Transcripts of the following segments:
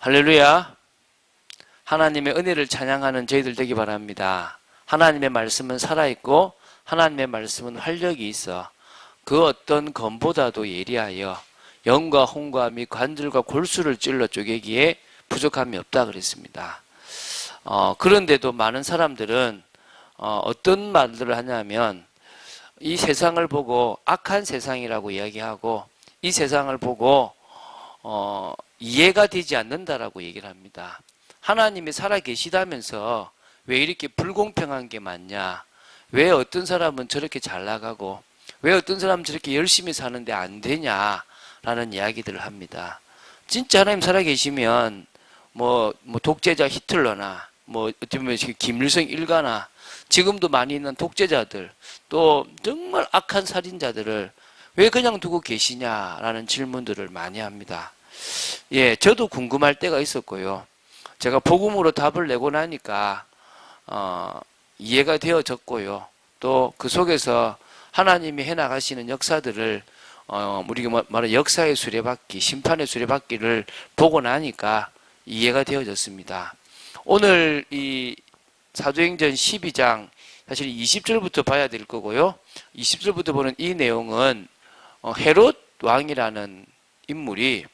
할렐루야. 하나님의 은혜를 찬양하는 저희들 되기 바랍니다. 하나님의 말씀은 살아있고 하나님의 말씀은 활력이 있어 그 어떤 검보다도 예리하여 영과 홍과 및 관절과 골수를 찔러 쪼개기에 부족함이 없다 그랬습니다. 그런데도 많은 사람들은 어떤 말들을 하냐면 이 세상을 보고 악한 세상이라고 이야기하고 이 세상을 보고 이해가 되지 않는다라고 얘기를 합니다. 하나님이 살아계시다면서 왜 이렇게 불공평한 게 많냐? 왜 어떤 사람은 저렇게 잘 나가고 왜 어떤 사람은 저렇게 열심히 사는데 안 되냐? 라는 이야기들을 합니다. 진짜 하나님 살아계시면 뭐 독재자 히틀러나 어떻게 보면 김일성 일가나 지금도 많이 있는 독재자들 또 정말 악한 살인자들을 왜 그냥 두고 계시냐라는 질문들을 많이 합니다. 예, 저도 궁금할 때가 있었고요. 제가 복음으로 답을 내고 나니까 이해가 되어졌고요. 또 그 속에서 하나님이 해나가시는 역사들을 우리가 말하는 역사의 수레바퀴, 심판의 수레바퀴를 보고 나니까 이해가 되어졌습니다. 오늘 이 사도행전 12장 사실 20절부터 봐야 될 거고요. 20절부터 보는 이 내용은 헤롯 왕이라는 인물이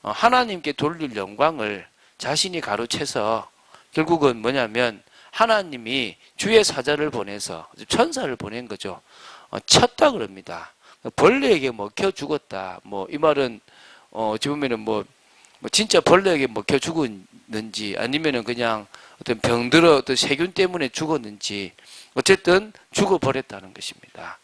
하나님께 돌릴 영광을 자신이 가로채서 결국은 뭐냐면 하나님이 주의 사자를 보내서 천사를 보낸 거죠. 쳤다 그럽니다. 벌레에게 먹혀 죽었다. 이 말은 어찌 보면은 진짜 벌레에게 먹혀 죽었는지 아니면은 그냥 어떤 병들어 어떤 세균 때문에 죽었는지 어쨌든 죽어버렸다는 것입니다.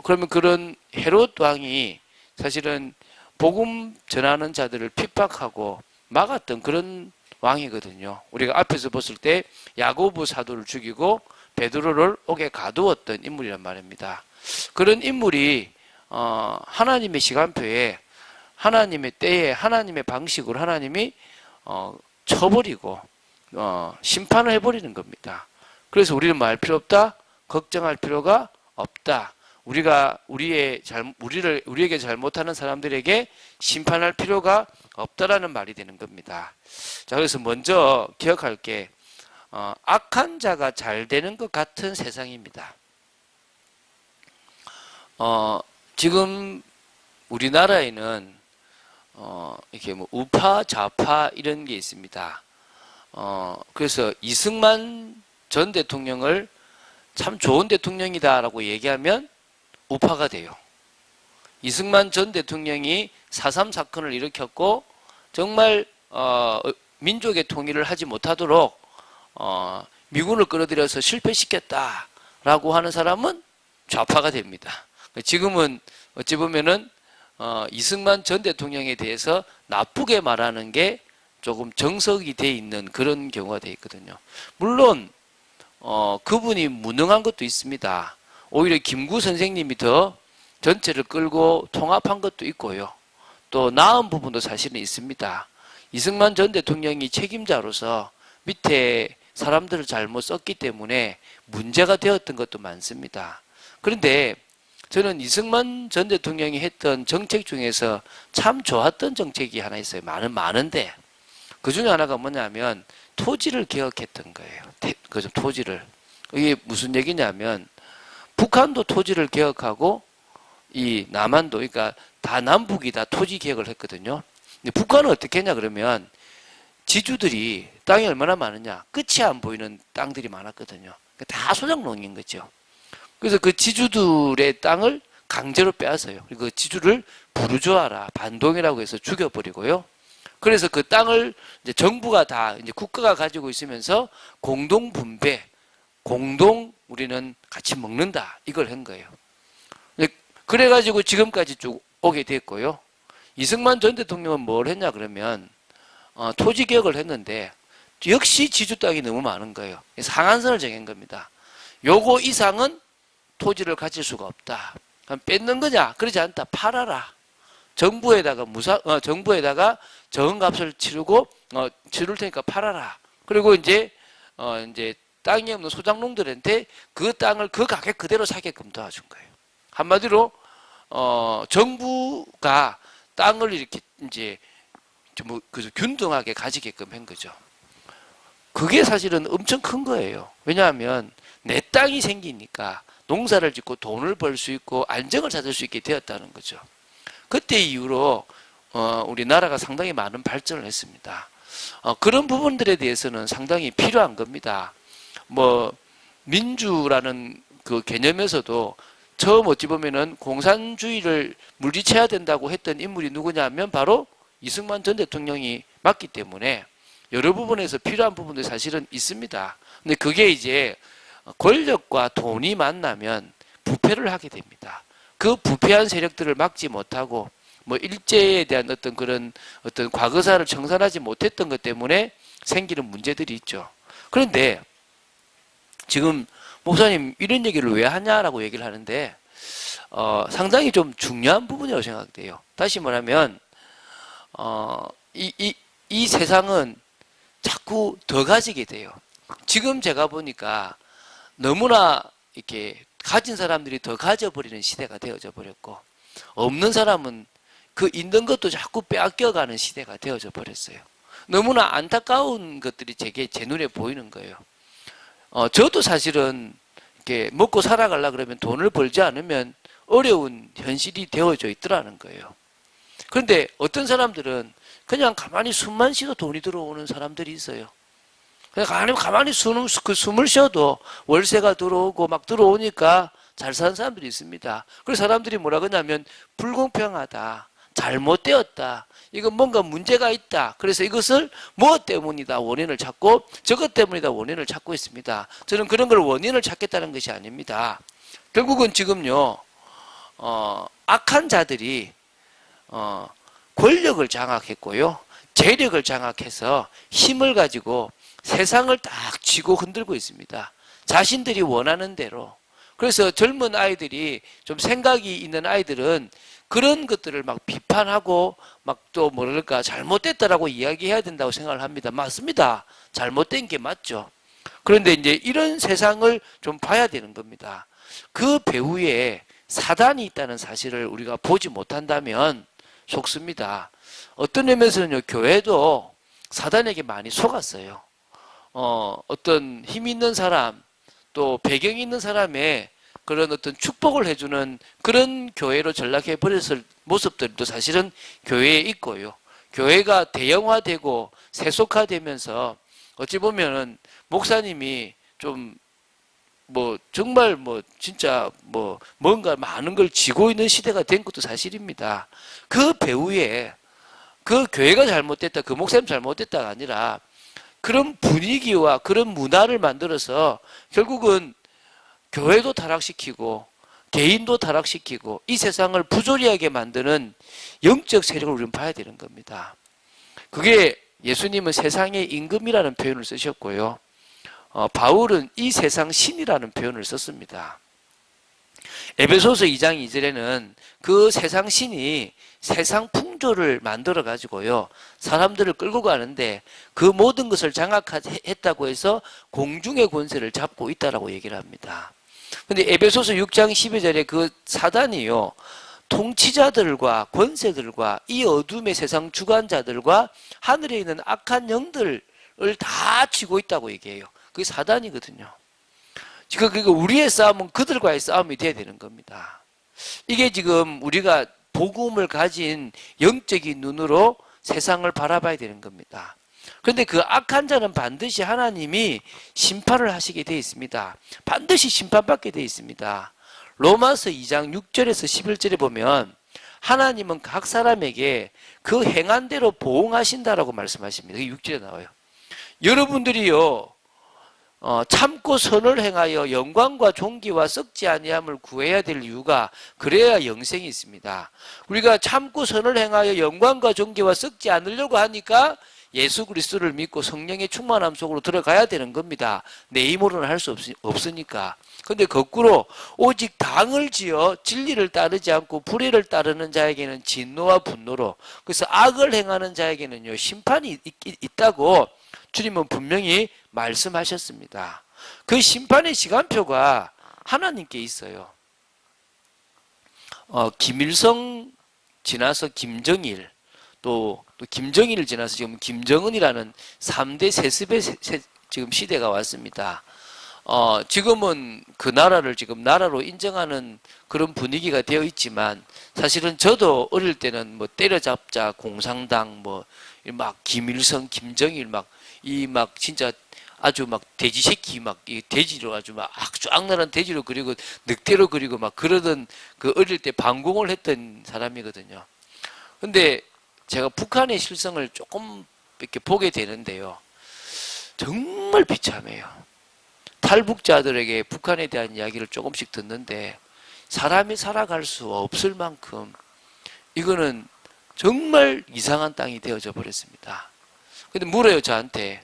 그러면 그런 헤롯 왕이 사실은 복음 전하는 자들을 핍박하고 막았던 그런 왕이거든요. 우리가 앞에서 봤을 때 야고보 사도를 죽이고 베드로를 옥에 가두었던 인물이란 말입니다. 그런 인물이 하나님의 시간표에 하나님의 때에 하나님의 방식으로 하나님이 쳐버리고 심판을 해버리는 겁니다. 그래서 우리는 뭐 할 필요 없다? 걱정할 필요가 없다. 우리에게 잘못하는 사람들에게 심판할 필요가 없다라는 말이 되는 겁니다. 자, 그래서 먼저 기억할 게, 악한 자가 잘 되는 것 같은 세상입니다. 지금 우리나라에는, 이렇게 우파, 좌파 이런 게 있습니다. 그래서 이승만 전 대통령을 참 좋은 대통령이다라고 얘기하면 우파가 돼요. 이승만 전 대통령이 4.3 사건을 일으켰고 정말 민족의 통일을 하지 못하도록 미군을 끌어들여서 실패시켰다라고 하는 사람은 좌파가 됩니다. 지금은 어찌 보면은 이승만 전 대통령에 대해서 나쁘게 말하는 게 조금 정석이 돼 있는 그런 경우가 돼 있거든요. 물론 그분이 무능한 것도 있습니다. 오히려 김구 선생님이 더 전체를 끌고 통합한 것도 있고요. 또 나은 부분도 사실은 있습니다. 이승만 전 대통령이 책임자로서 밑에 사람들을 잘못 썼기 때문에 문제가 되었던 것도 많습니다. 그런데 저는 이승만 전 대통령이 했던 정책 중에서 참 좋았던 정책이 하나 있어요. 많은데 그 중에 하나가 뭐냐면 토지를 개혁했던 거예요. 토지를. 이게 무슨 얘기냐면 북한도 토지를 개혁하고 이 남한도 그러니까 다 남북이 다 토지 개혁을 했거든요. 근데 북한은 어떻게 했냐 그러면 지주들이 땅이 얼마나 많으냐 끝이 안 보이는 땅들이 많았거든요. 다 소작농인 거죠. 그래서 그 지주들의 땅을 강제로 빼앗아요. 그리고 그 지주를 부르주아라 반동이라고 해서 죽여버리고요. 그래서 그 땅을 이제 정부가 다 이제 국가가 가지고 있으면서 공동 분배, 우리는 같이 먹는다 이걸 한 거예요. 그래가지고 지금까지 쭉 오게 됐고요. 이승만 전 대통령은 뭘 했냐 그러면 토지 개혁을 했는데 역시 지주 땅이 너무 많은 거예요. 상한선을 정한 겁니다. 요거 이상은 토지를 가질 수가 없다. 그럼 뺏는 거냐? 그러지 않다. 팔아라. 정부에다가 정금값을 치를 테니까 팔아라. 그리고 이제 땅이 없는 소작농들한테 그 땅을 그 가격 그대로 사게끔 도와준 거예요. 한마디로 정부가 땅을 이렇게 이제 뭐 균등하게 가지게끔 한 거죠. 그게 사실은 엄청 큰 거예요. 왜냐하면 내 땅이 생기니까 농사를 짓고 돈을 벌 수 있고 안정을 찾을 수 있게 되었다는 거죠. 그때 이후로 우리나라가 상당히 많은 발전을 했습니다. 그런 부분들에 대해서는 상당히 필요한 겁니다. 뭐 민주라는 그 개념에서도 처음 어찌 보면은 공산주의를 물리쳐야 된다고 했던 인물이 누구냐면 바로 이승만 전 대통령이 맞기 때문에 여러 부분에서 필요한 부분도 사실은 있습니다. 근데 그게 이제 권력과 돈이 만나면 부패를 하게 됩니다. 그 부패한 세력들을 막지 못하고 뭐 일제에 대한 어떤 그런 어떤 과거사를 청산하지 못했던 것 때문에 생기는 문제들이 있죠. 그런데 지금 목사님 이런 얘기를 왜 하냐라고 얘기를 하는데 상당히 좀 중요한 부분이라고 생각돼요. 다시 말하면 이 세상은 자꾸 더 가지게 돼요. 지금 제가 보니까 너무나 이렇게 가진 사람들이 더 가져버리는 시대가 되어져 버렸고 없는 사람은 그 있는 것도 자꾸 빼앗겨가는 시대가 되어져 버렸어요. 너무나 안타까운 것들이 제 눈에 보이는 거예요. 저도 사실은 이렇게 먹고 살아가려고 그러면 돈을 벌지 않으면 어려운 현실이 되어져 있더라는 거예요. 그런데 어떤 사람들은 그냥 가만히 숨만 쉬도 돈이 들어오는 사람들이 있어요. 그냥 가만히 숨을 쉬어도 월세가 들어오고 막 들어오니까 잘 사는 사람들이 있습니다. 그래서 사람들이 뭐라 그러냐면 불공평하다, 잘못되었다, 이건 뭔가 문제가 있다. 그래서 이것을 무엇 때문이다 원인을 찾고 저것 때문이다 원인을 찾고 있습니다. 저는 그런 걸 원인을 찾겠다는 것이 아닙니다. 결국은 지금요 악한 자들이 권력을 장악했고요 재력을 장악해서 힘을 가지고 세상을 딱 쥐고 흔들고 있습니다. 자신들이 원하는 대로. 그래서 젊은 아이들이 좀 생각이 있는 아이들은 그런 것들을 막 비판하고 막 또 뭐랄까 잘못됐다라고 이야기해야 된다고 생각을 합니다. 맞습니다. 잘못된 게 맞죠. 그런데 이제 이런 세상을 좀 봐야 되는 겁니다. 그 배후에 사단이 있다는 사실을 우리가 보지 못한다면 속습니다. 어떤 의미에서는요, 교회도 사단에게 많이 속았어요. 어떤 힘 있는 사람, 또 배경이 있는 사람의 그런 어떤 축복을 해주는 그런 교회로 전락해 버렸을 모습들도 사실은 교회에 있고요. 교회가 대형화되고 세속화되면서 어찌 보면은 목사님이 좀 뭐 정말 뭐 진짜 뭐 뭔가 많은 걸 쥐고 있는 시대가 된 것도 사실입니다. 그 배후에 그 교회가 잘못됐다, 그 목사님 잘못됐다가 아니라 그런 분위기와 그런 문화를 만들어서 결국은 교회도 타락시키고 개인도 타락시키고 이 세상을 부조리하게 만드는 영적 세력을 우리는 봐야 되는 겁니다. 그게 예수님은 세상의 임금이라는 표현을 쓰셨고요. 바울은 이 세상 신이라는 표현을 썼습니다. 에베소서 2장 2절에는 그 세상 신이 세상 풍조를 만들어 가지고요 사람들을 끌고 가는데 그 모든 것을 장악했다고 해서 공중의 권세를 잡고 있다라고 얘기를 합니다. 근데 에베소서 6장 12절에 그 사단이요 통치자들과 권세들과 이 어둠의 세상 주관자들과 하늘에 있는 악한 영들을 다 쥐고 있다고 얘기해요. 그게 사단이거든요. 지금 그러니까 우리의 싸움은 그들과의 싸움이 돼야 되는 겁니다. 이게 지금 우리가 복음을 가진 영적인 눈으로 세상을 바라봐야 되는 겁니다. 그런데 그 악한 자는 반드시 하나님이 심판을 하시게 되어 있습니다. 반드시 심판받게 되어 있습니다. 로마서 2장 6절에서 11절에 보면 하나님은 각 사람에게 그 행한 대로 보응하신다라고 말씀하십니다. 그게 6절에 나와요. 여러분들이요 참고 선을 행하여 영광과 존귀와 썩지 아니함을 구해야 될 이유가 그래야 영생이 있습니다. 우리가 참고 선을 행하여 영광과 존귀와 썩지 않으려고 하니까 예수 그리스도를 믿고 성령의 충만함 속으로 들어가야 되는 겁니다. 내 힘으로는 할 수 없으니까. 근데 거꾸로 오직 당을 지어 진리를 따르지 않고 불의를 따르는 자에게는 진노와 분노로, 그래서 악을 행하는 자에게는요 심판이 있다고 주님은 분명히 말씀하셨습니다. 그 심판의 시간표가 하나님께 있어요. 김일성 지나서 김정일, 또 김정일을 지나서 지금 김정은이라는 3대 세습의 지금 시대가 왔습니다. 지금은 그 나라를 지금 나라로 인정하는 그런 분위기가 되어 있지만 사실은 저도 어릴 때는 뭐 때려잡자 공산당 뭐 막 김일성, 김정일 막 진짜 아주 막 돼지 새끼 막 이 돼지로 아주 막 악랄한 돼지로 그리고 늑대로 그리고 막 그러던 그 어릴 때 반공을 했던 사람이거든요. 근데 제가 북한의 실성을 조금 이렇게 보게 되는데요. 정말 비참해요. 탈북자들에게 북한에 대한 이야기를 조금씩 듣는데 사람이 살아갈 수 없을 만큼 이거는 정말 이상한 땅이 되어져 버렸습니다. 근데 물어요, 저한테.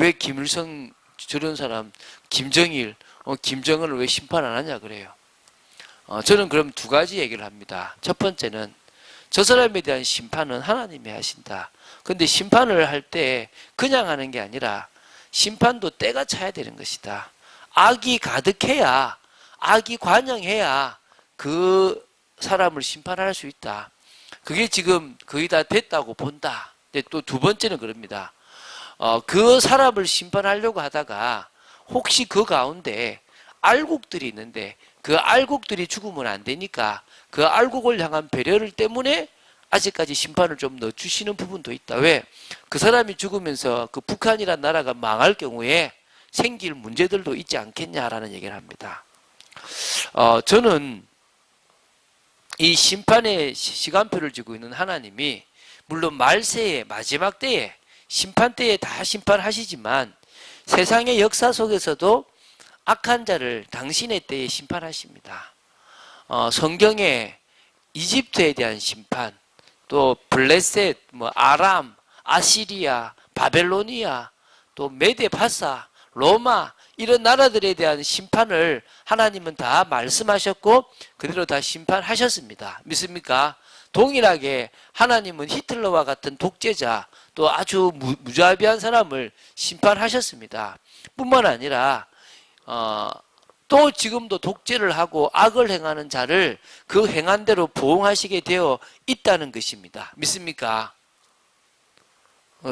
왜 김일성 저런 사람, 김정일, 김정은을 왜 심판 안 하냐 그래요. 저는 그럼 두 가지 얘기를 합니다. 첫 번째는 저 사람에 대한 심판은 하나님이 하신다. 근데 심판을 할 때 그냥 하는 게 아니라 심판도 때가 차야 되는 것이다. 악이 가득해야, 악이 관영해야 그 사람을 심판할 수 있다. 그게 지금 거의 다 됐다고 본다. 근데 또 두 번째는 그럽니다. 그 사람을 심판하려고 하다가 혹시 그 가운데 알곡들이 있는데 그 알곡들이 죽으면 안 되니까 그 알곡을 향한 배려를 때문에 아직까지 심판을 좀 넣어주시는 부분도 있다. 왜? 그 사람이 죽으면서 그 북한이란 나라가 망할 경우에 생길 문제들도 있지 않겠냐라는 얘기를 합니다. 저는 이 심판의 시간표를 쥐고 있는 하나님이 물론 말세의 마지막 때에 심판 때에 다 심판하시지만 세상의 역사 속에서도 악한 자를 당신의 때에 심판하십니다. 성경에 이집트에 대한 심판, 또 블레셋, 아람, 아시리아, 바벨로니아, 또 메데 바사, 로마 이런 나라들에 대한 심판을 하나님은 다 말씀하셨고 그대로 다 심판하셨습니다. 믿습니까? 동일하게 하나님은 히틀러와 같은 독재자 또 아주 무자비한 사람을 심판하셨습니다. 뿐만 아니라 또 지금도 독재를 하고 악을 행하는 자를 그 행한 대로 보응하시게 되어 있다는 것입니다. 믿습니까?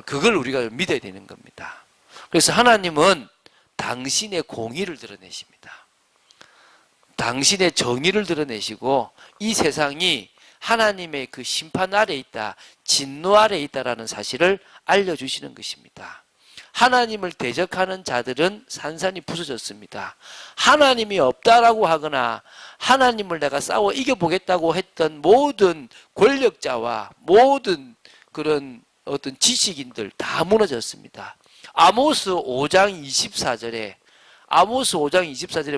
그걸 우리가 믿어야 되는 겁니다. 그래서 하나님은 당신의 공의를 드러내십니다. 당신의 정의를 드러내시고 이 세상이 하나님의 그 심판 아래 있다, 진노 아래 있다라는 사실을 알려주시는 것입니다. 하나님을 대적하는 자들은 산산이 부서졌습니다. 하나님이 없다라고 하거나 하나님을 내가 싸워 이겨보겠다고 했던 모든 권력자와 모든 그런 어떤 지식인들 다 무너졌습니다. 아모스 5장 24절에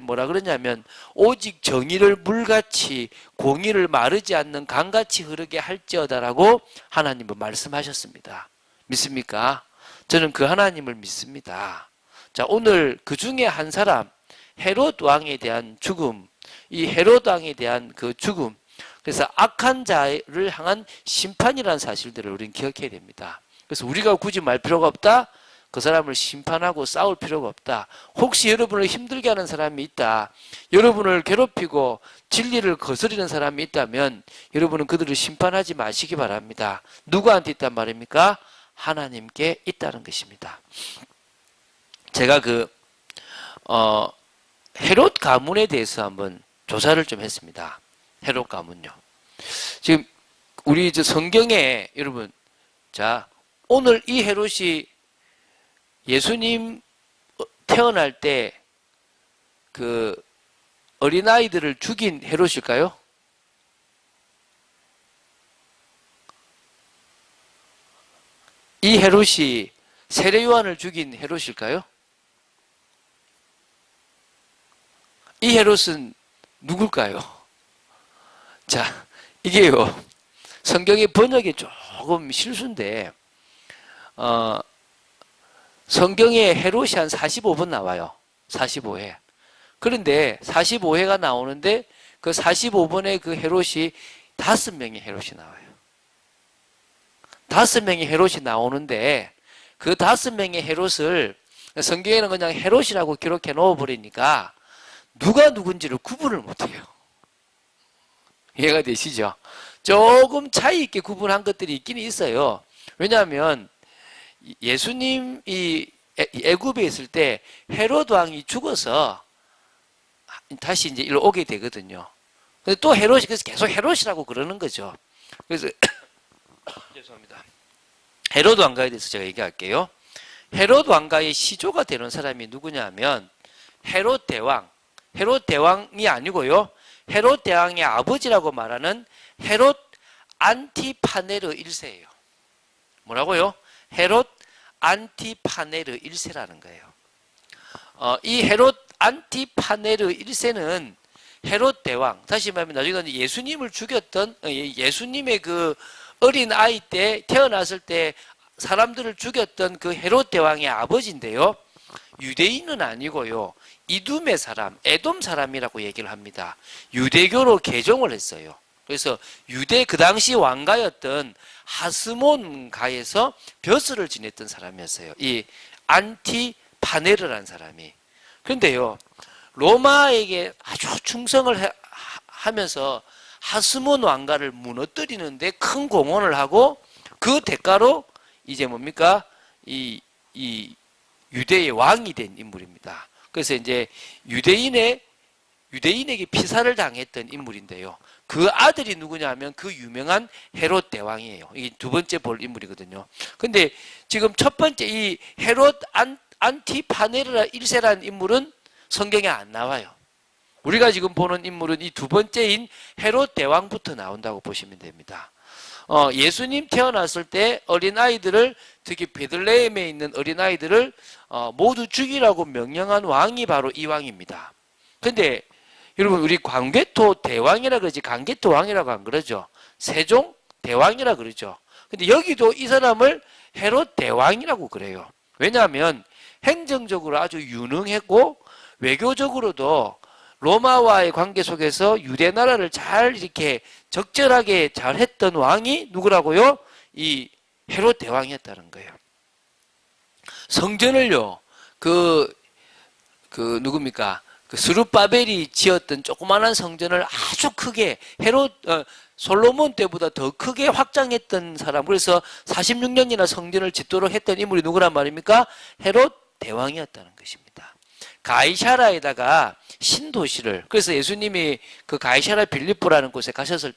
뭐라 그러냐면 오직 정의를 물같이 공의를 마르지 않는 강같이 흐르게 할지어다라고 하나님은 말씀하셨습니다. 믿습니까? 저는 그 하나님을 믿습니다. 자, 오늘 그 중에 한 사람 헤롯 왕에 대한 죽음, 이 헤롯 왕에 대한 그 죽음, 그래서 악한 자를 향한 심판이라는 사실들을 우리는 기억해야 됩니다. 그래서 우리가 굳이 말 필요가 없다. 그 사람을 심판하고 싸울 필요가 없다. 혹시 여러분을 힘들게 하는 사람이 있다. 여러분을 괴롭히고 진리를 거스리는 사람이 있다면 여러분은 그들을 심판하지 마시기 바랍니다. 누구한테 있단 말입니까? 하나님께 있다는 것입니다. 제가 헤롯 가문에 대해서 한번 조사를 좀 했습니다. 헤롯 가문요. 지금 우리 성경에 여러분, 자, 오늘 이 헤롯이 예수님 태어날 때 그 어린아이들을 죽인 헤롯일까요? 이 헤롯이 세례 요한을 죽인 헤롯일까요? 이 헤롯은 누굴까요? 자, 이게요, 성경의 번역이 조금 실수인데, 성경에 헤롯이 한 45번 나와요. 45회. 그런데 45회가 나오는데 그 45번의 그 헤롯이 5명의 헤롯이 나와요. 5명의 헤롯이 나오는데 그 5명의 헤롯을 성경에는 그냥 헤롯이라고 기록해 놓아버리니까 누가 누군지를 구분을 못해요. 이해가 되시죠? 조금 차이 있게 구분한 것들이 있긴 있어요. 왜냐하면 예수님이 애굽에 있을 때 헤롯 왕이 죽어서 다시 이제 일로 오게 되거든요. 근데 또 헤롯이 그래서 계속 헤롯이라고 그러는 거죠. 그래서 죄송합니다. 헤롯 왕가에 대해서 제가 얘기할게요. 헤롯 왕가의 시조가 되는 사람이 누구냐면 헤롯 대왕. 헤롯 대왕이 아니고요. 헤롯 대왕의 아버지라고 말하는 헤롯 안티파네르 1세예요. 뭐라고요? 헤롯 안티파네르 1세라는 거예요. 이 헤롯 안티파네르 1세는 헤롯 대왕, 다시 말하면 나중에 예수님을 죽였던, 예수님의 그 어린 아이 때, 태어났을 때 사람들을 죽였던 그 헤롯 대왕의 아버지인데요. 유대인은 아니고요. 이둠의 사람, 에돔 사람이라고 얘기를 합니다. 유대교로 개종을 했어요. 그래서 그 당시 왕가였던 하스몬가에서 벼슬을 지냈던 사람이었어요. 이 안티파네르라는 사람이. 그런데요, 로마에게 아주 충성을 하면서 하스몬 왕가를 무너뜨리는데 큰 공헌을 하고 그 대가로 이제 뭡니까? 이 유대의 왕이 된 인물입니다. 그래서 이제 유대인에게 피살을 당했던 인물인데요. 그 아들이 누구냐 하면 그 유명한 헤롯 대왕이에요. 이 두 번째 볼 인물이거든요. 근데 지금 첫 번째 이 헤롯 안티파네르라 1세라는 인물은 성경에 안 나와요. 우리가 지금 보는 인물은 이 두 번째인 헤롯 대왕부터 나온다고 보시면 됩니다. 예수님 태어났을 때 어린아이들을, 특히 베들레헴에 있는 어린아이들을 모두 죽이라고 명령한 왕이 바로 이 왕입니다. 근데 여러분, 우리 광개토 대왕이라 그러지 광개토 왕이라고 안 그러죠. 세종 대왕이라 그러죠. 근데 여기도 이 사람을 헤롯 대왕이라고 그래요. 왜냐하면 행정적으로 아주 유능했고 외교적으로도 로마와의 관계 속에서 유대 나라를 잘 이렇게 적절하게 잘 했던 왕이 누구라고요? 이 헤롯 대왕이었다는 거예요. 성전을요, 누굽니까? 그 스룹바벨이 지었던 조그마한 성전을 아주 크게 솔로몬 때보다 더 크게 확장했던 사람. 그래서 46년이나 성전을 짓도록 했던 인물이 누구란 말입니까? 헤롯 대왕이었다는 것입니다. 가이사라에다가 신도시를, 그래서 예수님이 그 가이사라 빌립보라는 곳에 가셨을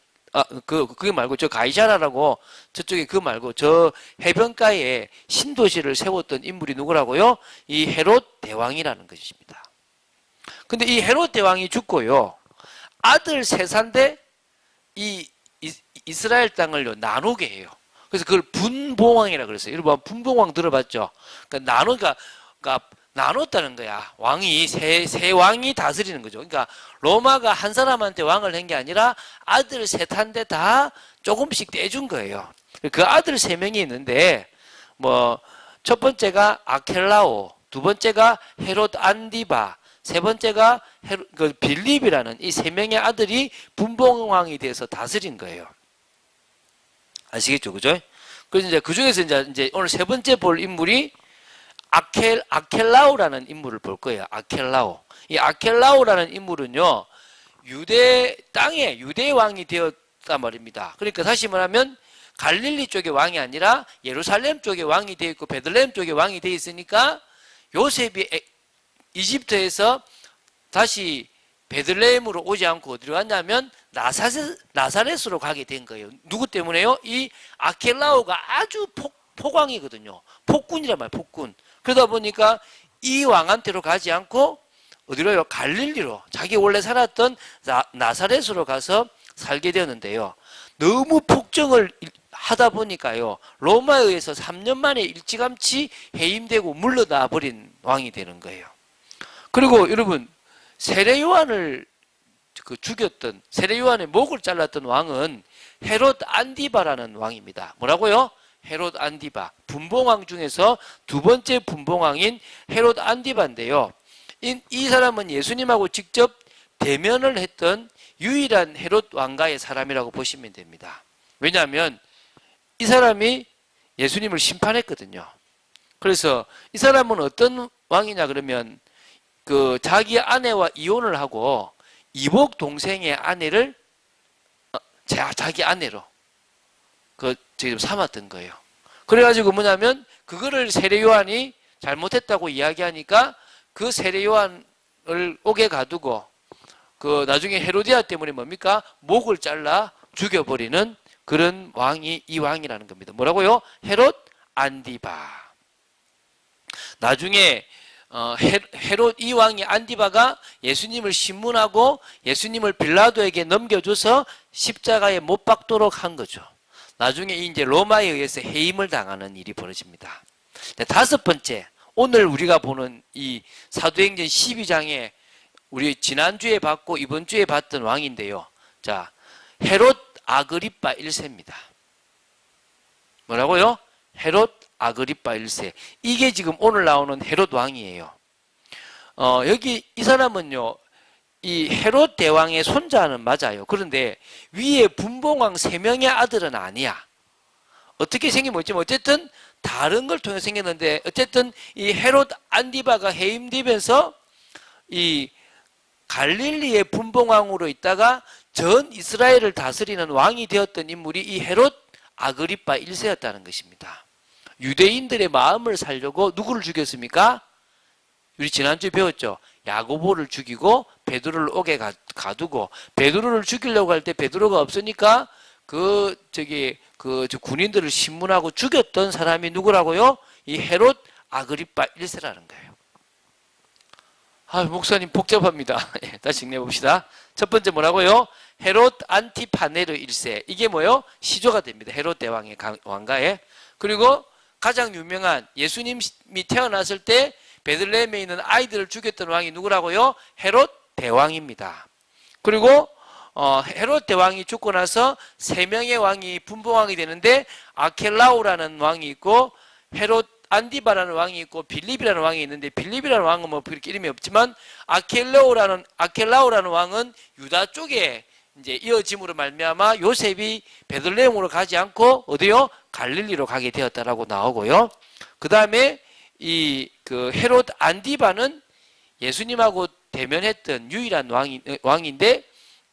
그게 말고 저 가이사라라고 저쪽에 그거 말고 저 해변가에 신도시를 세웠던 인물이 누구라고요? 이 헤롯 대왕이라는 것입니다. 근데 이 헤롯 대왕이 죽고요. 아들 셋인데 이 이스라엘 땅을요 나누게 해요. 그래서 그걸 분봉왕이라 그랬어요. 여러분 분봉왕 들어봤죠? 그러니까 나눴다는 거야. 왕이 세 왕이 다스리는 거죠. 그러니까 로마가 한 사람한테 왕을 한 게 아니라 아들 셋한테 다 조금씩 떼준 거예요. 그 아들 세 명이 있는데 첫 번째가 아켈라오, 두 번째가 헤롯 안디바, 세 번째가 빌립이라는 이 세 명의 아들이 분봉왕이 돼서 다스린 거예요. 아시겠죠, 그죠? 그래서 이제 그 중에서 이제 오늘 세 번째 볼 인물이 아켈라오라는 인물을 볼 거예요. 아켈라오. 이 아켈라오라는 인물은요, 유대 땅에 유대 왕이 되었단 말입니다. 그러니까 다시 말하면 갈릴리 쪽의 왕이 아니라 예루살렘 쪽의 왕이 되어 있고 베들레헴 쪽의 왕이 되어 있으니까 요셉이 이집트에서 다시 베들레헴으로 오지 않고 어디로 갔냐면 나사렛으로 가게 된 거예요. 누구 때문에요? 이 아켈라오가 아주 폭왕이거든요. 폭군이란 말이에요. 폭군. 그러다 보니까 이 왕한테로 가지 않고 어디로요? 갈릴리로, 자기 원래 살았던 나사렛으로 가서 살게 되었는데요. 너무 폭정을 하다 보니까요, 로마에 의해서 3년 만에 일찌감치 해임되고 물러나 버린 왕이 되는 거예요. 그리고 여러분, 세례 요한을 죽였던, 세례 요한의 목을 잘랐던 왕은 헤롯 안디바라는 왕입니다. 뭐라고요? 헤롯 안디바. 분봉왕 중에서 두 번째 분봉왕인 헤롯 안디바인데요. 이 사람은 예수님하고 직접 대면을 했던 유일한 헤롯 왕가의 사람이라고 보시면 됩니다. 왜냐하면 이 사람이 예수님을 심판했거든요. 그래서 이 사람은 어떤 왕이냐 그러면 자기 아내와 이혼을 하고 이복 동생의 아내를 자기 아내로 지금 삼았던 거예요. 그래가지고 뭐냐면 그거를 세례 요한이 잘못했다고 이야기하니까 그 세례 요한을 옥에 가두고 나중에 헤로디아 때문에 뭡니까? 목을 잘라 죽여버리는 그런 왕이 이 왕이라는 겁니다. 뭐라고요? 헤롯 안디바. 나중에 헤롯 이 왕이 안디바가 예수님을 신문하고 예수님을 빌라도에게 넘겨줘서 십자가에 못 박도록 한 거죠. 나중에 이제 로마에 의해서 해임을 당하는 일이 벌어집니다. 다섯 번째, 오늘 우리가 보는 이 사도행전 12장에 우리 지난주에 봤고 이번 주에 봤던 왕인데요. 자, 헤롯 아그리파 1세입니다. 뭐라고요? 헤롯 아그리파 1세. 이게 지금 오늘 나오는 헤롯 왕이에요. 여기 이 사람은요, 이 헤롯 대왕의 손자는 맞아요. 그런데 위에 분봉왕 3명의 아들은 아니야. 어떻게 생긴 모르지만 어쨌든 다른 걸 통해 생겼는데 어쨌든 이 헤롯 안디바가 해임되면서 이 갈릴리의 분봉왕으로 있다가 전 이스라엘을 다스리는 왕이 되었던 인물이 이 헤롯 아그리파 1세였다는 것입니다. 유대인들의 마음을 살려고 누구를 죽였습니까? 우리 지난주에 배웠죠. 야고보를 죽이고 베드로를 옥에 가두고 베드로를 죽이려고 할 때 베드로가 없으니까 군인들을 신문하고 죽였던 사람이 누구라고요? 이 헤롯 아그리파 1세라는 거예요. 목사님 복잡합니다. 다시 정리해 봅시다. 첫 번째 뭐라고요? 헤롯 안티파네르 1세. 이게 뭐요? 시조가 됩니다. 헤롯 대왕의 왕가에. 그리고 가장 유명한 예수님이 태어났을 때 베들레헴에 있는 아이들을 죽였던 왕이 누구라고요? 헤롯 대왕입니다. 그리고 헤롯 대왕이 죽고 나서 3명의 왕이 분봉왕이 되는데 아켈라오라는 왕이 있고 헤롯 안디바라는 왕이 있고 빌립이라는 왕이 있는데 빌립이라는 왕은 뭐 그렇게 이름이 없지만 아켈라오라는 왕은 유다 쪽에 이제 이어짐으로 말미암아 요셉이 베들레헴으로 가지 않고 어디요? 갈릴리로 가게 되었다라고 나오고요. 그 다음에 헤롯 안디바는 예수님하고 대면했던 유일한 왕인데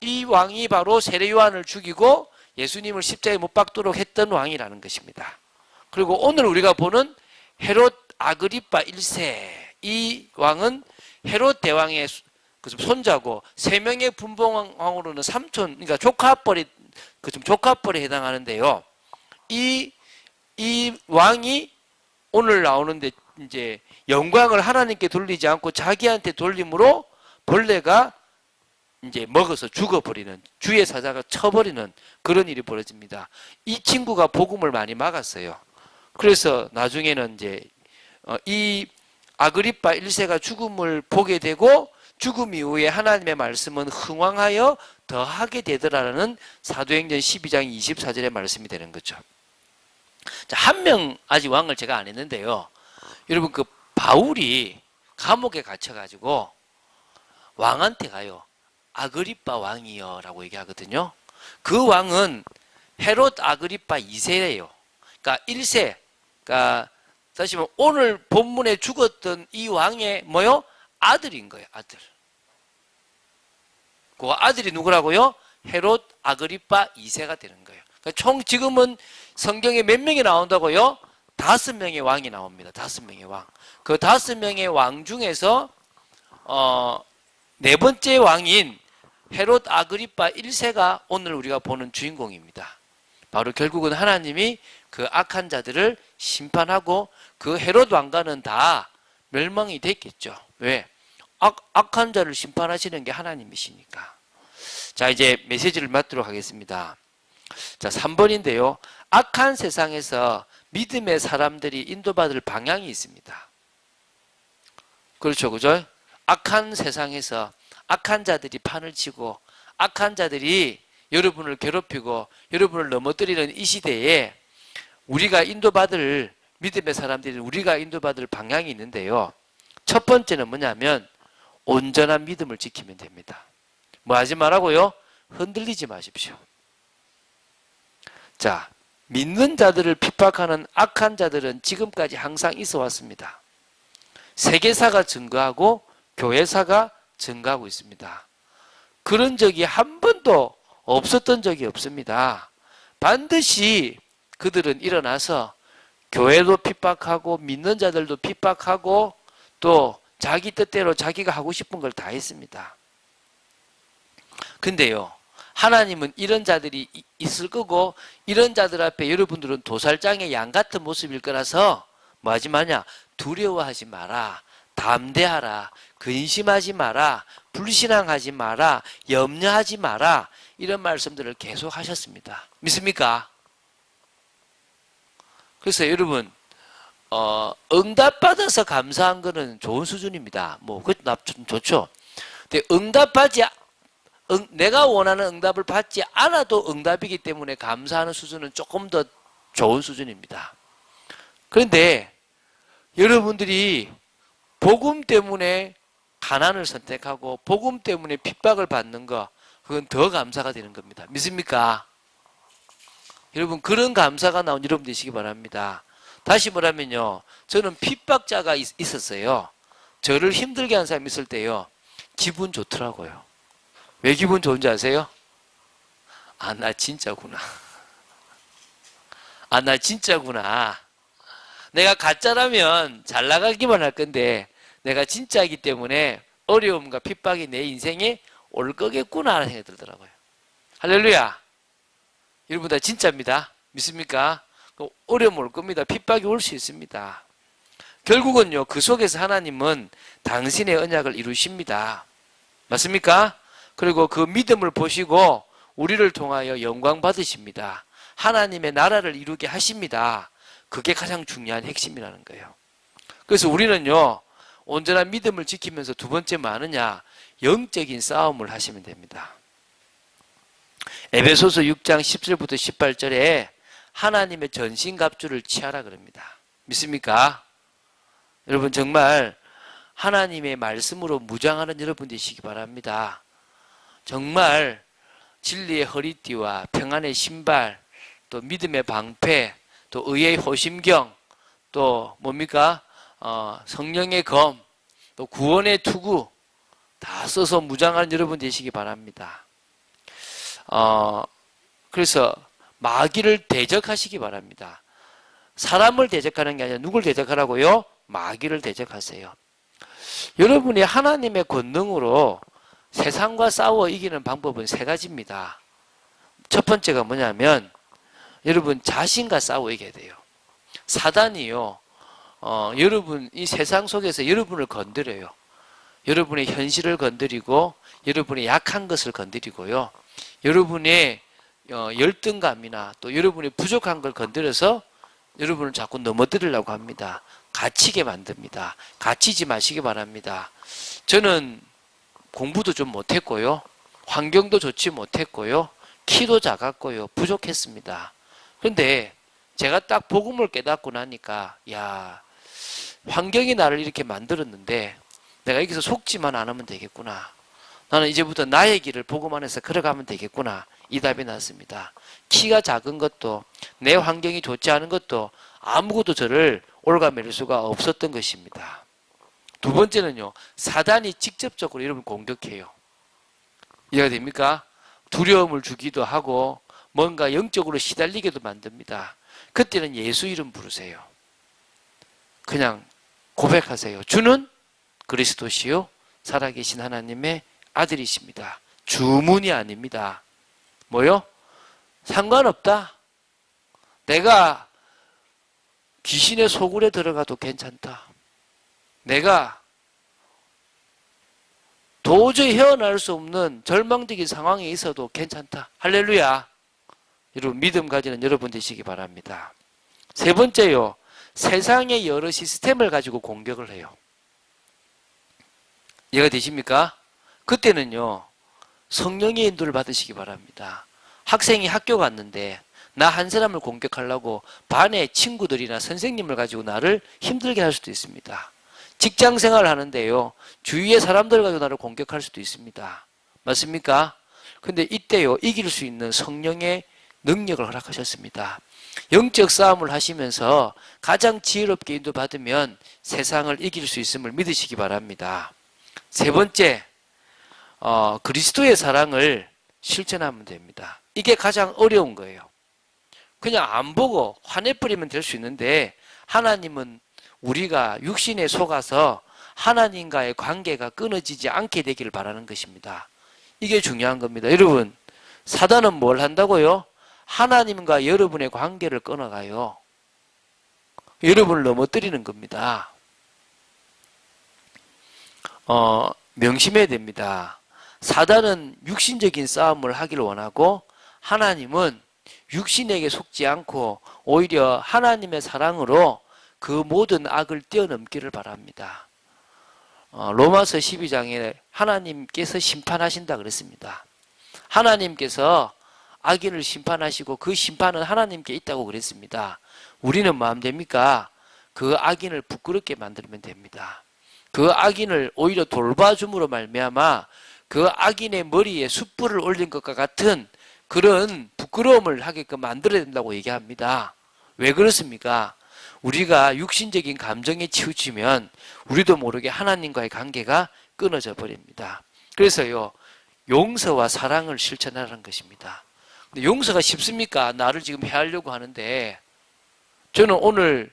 이 왕이 바로 세례 요한을 죽이고 예수님을 십자가에 못 박도록 했던 왕이라는 것입니다. 그리고 오늘 우리가 보는 헤롯 아그리파 1세, 이 왕은 헤롯 대왕의 손자고 3명의 분봉왕으로는 삼촌, 그러니까 조카뻘에 해당하는데요. 이 왕이 오늘 나오는데 이제 영광을 하나님께 돌리지 않고 자기한테 돌림으로 벌레가 이제 먹어서 죽어버리는, 주의 사자가 쳐버리는 그런 일이 벌어집니다. 이 친구가 복음을 많이 막았어요. 그래서 나중에는 이제 이 아그리파 1세가 죽음을 보게 되고 죽음 이후에 하나님의 말씀은 흥왕하여 더하게 되더라라는 사도행전 12장 24절의 말씀이 되는 거죠. 자, 한 명 아직 왕을 제가 안 했는데요. 여러분 바울이 감옥에 갇혀가지고 왕한테 가요. 아그리파 왕이여 라고 얘기하거든요. 그 왕은 헤롯 아그리파 2세예요. 그러니까 1세, 그러니까 다시 말하면 오늘 본문에 죽었던 이 왕의 뭐요? 아들인 거예요. 아들. 그 아들이 누구라고요? 헤롯 아그리파 2세가 되는 거예요. 그러니까 총 지금은 성경에 몇 명이 나온다고요? 5명의 왕이 나옵니다. 5명의 왕. 그 5명의 왕 중에서 4번째 왕인 헤롯 아그리파 1세가 오늘 우리가 보는 주인공입니다. 바로 결국은 하나님이 그 악한 자들을 심판하고 그 헤롯 왕가는 다 멸망이 됐겠죠. 왜? 악한 자를 심판하시는 게 하나님이시니까. 자, 이제 메시지를 맡도록 하겠습니다. 자, 3번인데요. 악한 세상에서 믿음의 사람들이 인도받을 방향이 있습니다. 그렇죠, 그죠? 악한 세상에서 악한 자들이 판을 치고 악한 자들이 여러분을 괴롭히고 여러분을 넘어뜨리는 이 시대에 우리가 인도받을 믿음의 사람들이 우리가 인도받을 방향이 있는데요. 첫 번째는 뭐냐면 온전한 믿음을 지키면 됩니다. 뭐 하지 말라고요? 흔들리지 마십시오. 자, 믿는 자들을 핍박하는 악한 자들은 지금까지 항상 있어 왔습니다. 세계사가 증거하고 교회사가 증거하고 있습니다. 그런 적이 한 번도 없었던 적이 없습니다. 반드시 그들은 일어나서 교회도 핍박하고 믿는 자들도 핍박하고 또 자기 뜻대로 자기가 하고 싶은 걸 다 했습니다. 근데요, 하나님은 이런 자들이 있을 거고 이런 자들 앞에 여러분들은 도살장의 양 같은 모습일 거라서 뭐 하지 마냐? 두려워하지 마라. 담대하라. 근심하지 마라. 불신앙하지 마라. 염려하지 마라. 이런 말씀들을 계속 하셨습니다. 믿습니까? 그래서 여러분 응답받아서 감사한 거는 좋은 수준입니다. 뭐 그것도 좋죠. 근데 내가 원하는 응답을 받지 않아도 응답이기 때문에 감사하는 수준은 조금 더 좋은 수준입니다. 그런데 여러분들이 복음 때문에 가난을 선택하고 복음 때문에 핍박을 받는 거, 그건 더 감사가 되는 겁니다. 믿습니까? 여러분, 그런 감사가 나온 여러분 되시기 바랍니다. 다시 말하면요, 저는 핍박자가 있었어요. 저를 힘들게 한 사람이 있을 때요, 기분 좋더라고요. 왜 기분 좋은지 아세요? 아, 나 진짜구나. 아, 나 진짜구나. 내가 가짜라면 잘 나가기만 할 건데 내가 진짜이기 때문에 어려움과 핍박이 내 인생에 올 거겠구나 하는 생각이 들더라고요. 할렐루야. 여러분 다 진짜입니다. 믿습니까? 어려움 올 겁니다. 핍박이 올 수 있습니다. 결국은요, 그 속에서 하나님은 당신의 언약을 이루십니다. 맞습니까? 그리고 그 믿음을 보시고 우리를 통하여 영광 받으십니다. 하나님의 나라를 이루게 하십니다. 그게 가장 중요한 핵심이라는 거예요. 그래서 우리는요, 온전한 믿음을 지키면서 두 번째 뭐 하느냐? 영적인 싸움을 하시면 됩니다. 에베소서 6장 10절부터 18절에 하나님의 전신갑주를 취하라 그럽니다. 믿습니까? 여러분 정말 하나님의 말씀으로 무장하는 여러분 되시기 바랍니다. 정말 진리의 허리띠와 평안의 신발, 또 믿음의 방패, 또 의의 호심경, 또 뭡니까? 성령의 검, 또 구원의 투구 다 써서 무장하는 여러분 되시기 바랍니다. 그래서 마귀를 대적하시기 바랍니다. 사람을 대적하는 게 아니라 누굴 대적하라고요? 마귀를 대적하세요. 여러분이 하나님의 권능으로 세상과 싸워 이기는 방법은 세 가지입니다. 첫 번째가 뭐냐면 여러분 자신과 싸워 이겨야 돼요. 사단이요, 여러분 이 세상 속에서 여러분을 건드려요. 여러분의 현실을 건드리고 여러분의 약한 것을 건드리고요. 여러분의 열등감이나 또 여러분의 부족한 걸 건드려서 여러분을 자꾸 넘어뜨리려고 합니다. 갇히게 만듭니다. 갇히지 마시기 바랍니다. 저는 공부도 좀 못했고요. 환경도 좋지 못했고요. 키도 작았고요. 부족했습니다. 그런데 제가 딱 복음을 깨닫고 나니까 야, 환경이 나를 이렇게 만들었는데 내가 여기서 속지만 안 하면 되겠구나. 나는 이제부터 나의 길을 복음 안에서 걸어가면 되겠구나. 이 답이 났습니다. 키가 작은 것도 내 환경이 좋지 않은 것도 아무것도 저를 올가맬 수가 없었던 것입니다. 두 번째는요, 사단이 직접적으로 여러분 공격해요. 이해가 됩니까? 두려움을 주기도 하고 뭔가 영적으로 시달리게도 만듭니다. 그때는 예수 이름 부르세요. 그냥 고백하세요. 주는 그리스도시요 살아계신 하나님의 아들이십니다. 주문이 아닙니다. 뭐요? 상관없다. 내가 귀신의 소굴에 들어가도 괜찮다. 내가 도저히 헤어날 수 없는 절망적인 상황에 있어도 괜찮다. 할렐루야. 여러분 믿음 가지는 여러분 되시기 바랍니다. 세 번째요. 세상의 여러 시스템을 가지고 공격을 해요. 이해가 되십니까? 그때는요. 성령의 인도를 받으시기 바랍니다. 학생이 학교 갔는데 나 한 사람을 공격하려고 반의 친구들이나 선생님을 가지고 나를 힘들게 할 수도 있습니다. 직장 생활을 하는데요. 주위의 사람들 가지고 나를 공격할 수도 있습니다. 맞습니까? 근데 이때요. 이길 수 있는 성령의 능력을 허락하셨습니다. 영적 싸움을 하시면서 가장 지혜롭게 인도받으면 세상을 이길 수 있음을 믿으시기 바랍니다. 세 번째, 그리스도의 사랑을 실천하면 됩니다. 이게 가장 어려운 거예요. 그냥 안 보고 화내버리면 될 수 있는데 하나님은 우리가 육신에 속아서 하나님과의 관계가 끊어지지 않게 되기를 바라는 것입니다. 이게 중요한 겁니다. 여러분, 사단은 뭘 한다고요? 하나님과 여러분의 관계를 끊어가요. 여러분을 넘어뜨리는 겁니다. 명심해야 됩니다. 사단은 육신적인 싸움을 하기를 원하고 하나님은 육신에게 속지 않고 오히려 하나님의 사랑으로 그 모든 악을 뛰어넘기를 바랍니다. 로마서 12장에 하나님께서 심판하신다 그랬습니다. 하나님께서 악인을 심판하시고 그 심판은 하나님께 있다고 그랬습니다. 우리는 마음 됩니까? 그 악인을 부끄럽게 만들면 됩니다. 그 악인을 오히려 돌봐줌으로 말미암아 그 악인의 머리에 숯불을 올린 것과 같은 그런 부끄러움을 하게끔 만들어야 된다고 얘기합니다. 왜 그렇습니까? 우리가 육신적인 감정에 치우치면 우리도 모르게 하나님과의 관계가 끊어져 버립니다. 그래서요, 용서와 사랑을 실천하라는 것입니다. 근데 용서가 쉽습니까? 나를 지금 해하려고 하는데 저는 오늘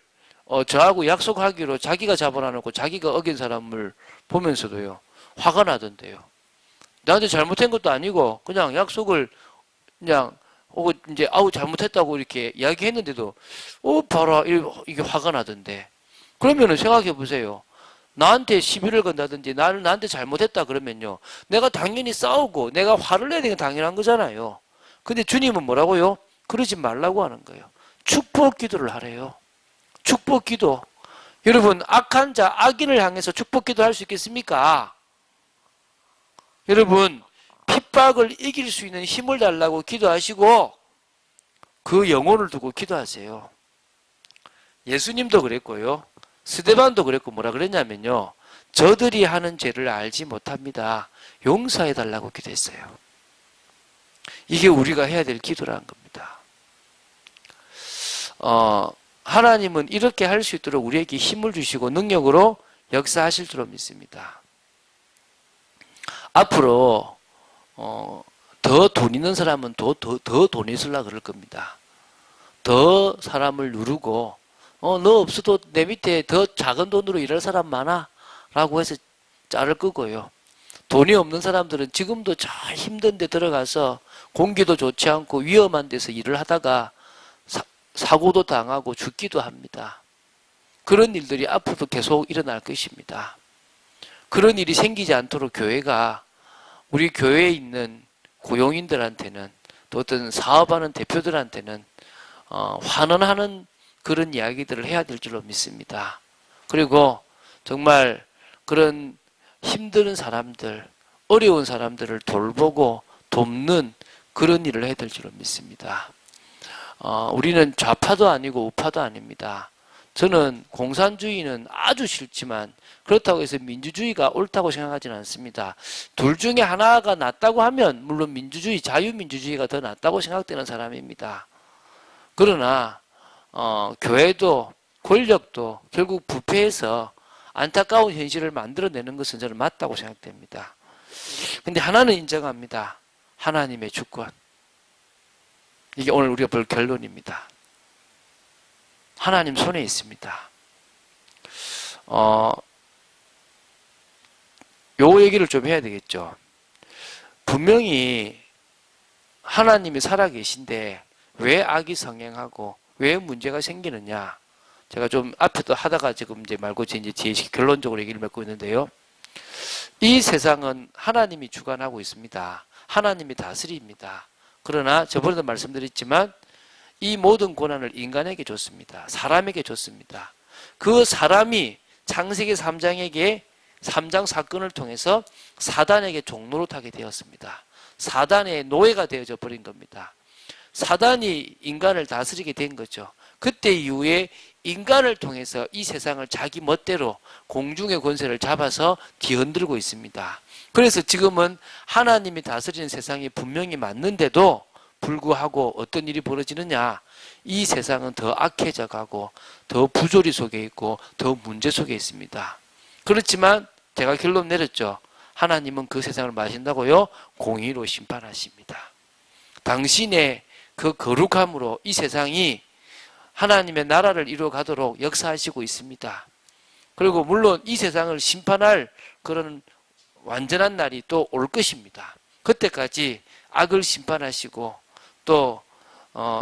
저하고 약속하기로 자기가 잡아놔놓고 자기가 어긴 사람을 보면서도요, 화가 나던데요. 나한테 잘못한 것도 아니고 그냥 약속을 그냥 혹은 이제 잘못했다고 이렇게 이야기했는데도 봐라 이게 화가 나던데. 그러면은 생각해 보세요. 나한테 시비를 건다든지 나한테 잘못했다 그러면요, 내가 당연히 싸우고 내가 화를 내야 되는 게 당연한 거잖아요. 근데 주님은 뭐라고요? 그러지 말라고 하는 거예요. 축복 기도를 하래요. 축복 기도. 여러분, 악한 자, 악인을 향해서 축복 기도 할 수 있겠습니까? 여러분, 핍박을 이길 수 있는 힘을 달라고 기도하시고 그 영혼을 두고 기도하세요. 예수님도 그랬고요, 스데반도 그랬고 뭐라 그랬냐면요, 저들이 하는 죄를 알지 못합니다. 용서해 달라고 기도했어요. 이게 우리가 해야 될 기도라는 겁니다. 하나님은 이렇게 할 수 있도록 우리에게 힘을 주시고 능력으로 역사하실 줄로 믿습니다. 앞으로 더 돈 있는 사람은 더 돈 있으려고 그럴 겁니다. 더 사람을 누르고 너 없어도 내 밑에 더 작은 돈으로 일할 사람 많아 라고 해서 짤을 끄고요, 돈이 없는 사람들은 지금도 잘 힘든 데 들어가서 공기도 좋지 않고 위험한 데서 일을 하다가 사고도 당하고 죽기도 합니다. 그런 일들이 앞으로도 계속 일어날 것입니다. 그런 일이 생기지 않도록 교회가 우리 교회에 있는 고용인들한테는 또 어떤 사업하는 대표들한테는 환원하는 그런 이야기들을 해야 될 줄로 믿습니다. 그리고 정말 그런 힘든 사람들, 어려운 사람들을 돌보고 돕는 그런 일을 해야 될 줄로 믿습니다. 우리는 좌파도 아니고 우파도 아닙니다. 저는 공산주의는 아주 싫지만 그렇다고 해서 민주주의가 옳다고 생각하지는 않습니다. 둘 중에 하나가 낫다고 하면 물론 민주주의, 자유민주주의가 더 낫다고 생각되는 사람입니다. 그러나 교회도 권력도 결국 부패해서 안타까운 현실을 만들어내는 것은 저는 맞다고 생각됩니다. 근데 하나는 인정합니다. 하나님의 주권. 이게 오늘 우리가 볼 결론입니다. 하나님 손에 있습니다. 요 얘기를 좀 해야 되겠죠. 분명히 하나님이 살아계신데 왜 악이 성행하고 왜 문제가 생기느냐. 제가 좀 앞에도 하다가 지금 이제 말고 이제 뒤에 결론적으로 얘기를 맺고 있는데요. 이 세상은 하나님이 주관하고 있습니다. 하나님이 다스립니다. 그러나 저번에도 말씀드렸지만 이 모든 권한을 인간에게 줬습니다. 사람에게 줬습니다. 그 사람이 창세기 3장에게 3장 사건을 통해서 사단에게 종노릇하게 되었습니다. 사단의 노예가 되어져 버린 겁니다. 사단이 인간을 다스리게 된 거죠. 그때 이후에 인간을 통해서 이 세상을 자기 멋대로 공중의 권세를 잡아서 뒤흔들고 있습니다. 그래서 지금은 하나님이 다스리는 세상이 분명히 맞는데도 불구하고 어떤 일이 벌어지느냐, 이 세상은 더 악해져 가고 더 부조리 속에 있고 더 문제 속에 있습니다. 그렇지만 제가 결론 내렸죠. 하나님은 그 세상을 마신다고요? 공의로 심판하십니다. 당신의 그 거룩함으로 이 세상이 하나님의 나라를 이루어가도록 역사하시고 있습니다. 그리고 물론 이 세상을 심판할 그런 완전한 날이 또 올 것입니다. 그때까지 악을 심판하시고 또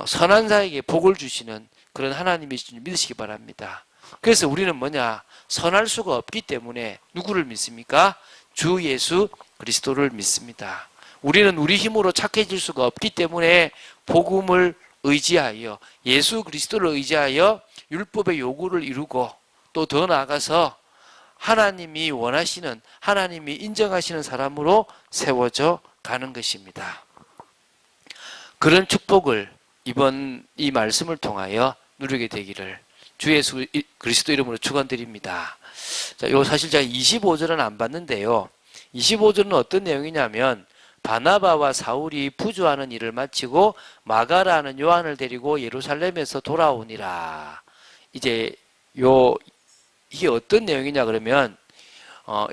선한 자에게 복을 주시는 그런 하나님이신 줄 믿으시기 바랍니다. 그래서 우리는 뭐냐? 선할 수가 없기 때문에 누구를 믿습니까? 주 예수 그리스도를 믿습니다. 우리는 우리 힘으로 착해질 수가 없기 때문에 복음을 의지하여 예수 그리스도를 의지하여 율법의 요구를 이루고 또 더 나아가서 하나님이 원하시는 하나님이 인정하시는 사람으로 세워져 가는 것입니다. 그런 축복을 이번 이 말씀을 통하여 누리게 되기를 주 예수 그리스도 이름으로 축원드립니다. 자, 요 사실 제가 25절은 안 봤는데요. 25절은 어떤 내용이냐면 바나바와 사울이 부주하는 일을 마치고 마가라는 요한을 데리고 예루살렘에서 돌아오니라. 이제 이게 어떤 내용이냐 그러면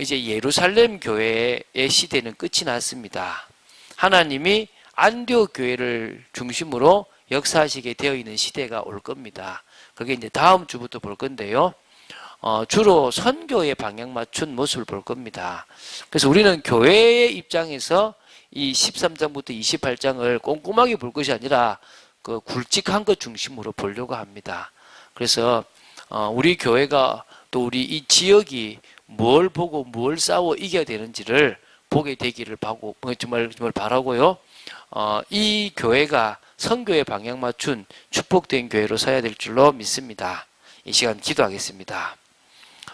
이제 예루살렘 교회의 시대는 끝이 났습니다. 하나님이 안디옥 교회를 중심으로 역사하시게 되어 있는 시대가 올 겁니다. 그게 이제 다음 주부터 볼 건데요. 주로 선교에 방향 맞춘 모습을 볼 겁니다. 그래서 우리는 교회의 입장에서 이 13장부터 28장을 꼼꼼하게 볼 것이 아니라 그 굵직한 것 중심으로 보려고 합니다. 그래서 우리 교회가 또 우리 이 지역이 뭘 보고 뭘 싸워 이겨야 되는지를 보게 되기를 정말 바라고요. 이 교회가 선교에 방향 맞춘 축복된 교회로 서야 될 줄로 믿습니다. 이 시간 기도하겠습니다.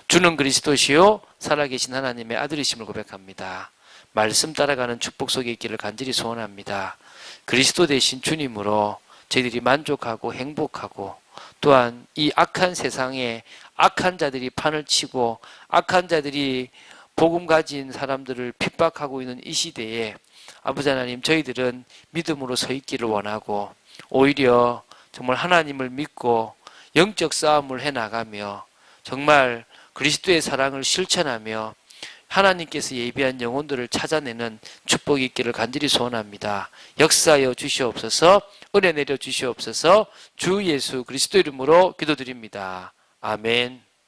주는 그리스도시요 살아계신 하나님의 아들이심을 고백합니다. 말씀 따라가는 축복 속에 있기를 간절히 소원합니다. 그리스도 되신 주님으로 저희들이 만족하고 행복하고 또한 이 악한 세상에 악한 자들이 판을 치고 악한 자들이 복음 가진 사람들을 핍박하고 있는 이 시대에 아버지 하나님 저희들은 믿음으로 서 있기를 원하고 오히려 정말 하나님을 믿고 영적 싸움을 해나가며 정말 그리스도의 사랑을 실천하며 하나님께서 예비한 영혼들을 찾아내는 축복이 있기를 간절히 소원합니다. 역사하여 주시옵소서. 은혜 내려 주시옵소서. 주 예수 그리스도 이름으로 기도드립니다. 아멘.